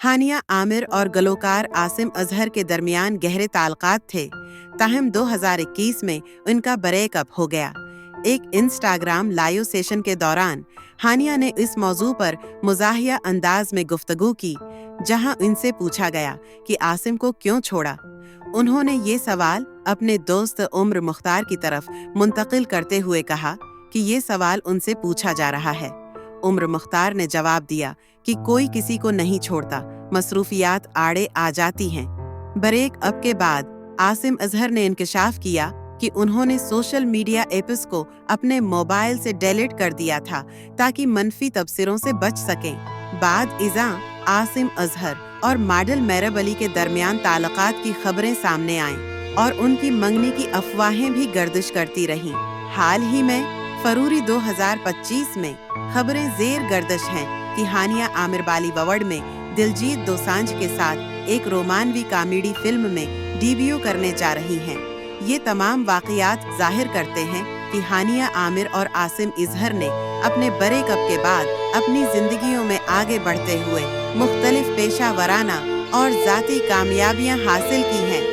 हानिया आमिर और गलोकार आसिम अजहर के दरमियान गहरे ताल्लुकात थे, ताहम 2021 में उनका ब्रेकअप हो गया। एक इंस्टाग्राम लाइव सेशन के दौरान हानिया ने इस मौजू पर मुज़ाहिया अंदाज में गुफ्तगू की, जहां उनसे पूछा गया कि आसिम को क्यों छोड़ा। उन्होंने ये सवाल अपने दोस्त उम्र मुख्तार की तरफ मुंतकिल करते हुए कहा कि ये सवाल उनसे पूछा जा रहा है। उम्र मुख्तार ने जवाब दिया कि कोई किसी को नहीं छोड़ता, मसरूफियात आड़े आ जाती हैं। ब्रेकअप के बाद आसिम अजहर ने इंकशाफ किया कि उन्होंने सोशल मीडिया ऐप्स को अपने मोबाइल से डिलीट कर दिया था ताकि मनफी तबसरों से बच सकें। बाद इज़ा आसिम अजहर और मॉडल मेहरब अली के दरमियान ताल्लुकात की खबरें सामने आईं और उनकी मंगनी की अफवाहें भी गर्दिश करती रहीं। हाल ही में फरवरी 2025 में खबरें जेर गर्दिश हैं कि हानिया आमिर बॉलीवुड में दिलजीत दोसांझ के साथ एक रोमानवी कॉमेडी फिल्म में डेब्यू करने जा रही हैं। ये तमाम वाक़यात ज़ाहिर करते हैं कि हानिया आमिर और आसिम अजहर ने अपने ब्रेकअप के बाद अपनी ज़िंदगियों में आगे बढ़ते हुए मुख्तलिफ पेशा वराना और ज़ाती कामयाबियाँ हासिल की हैं।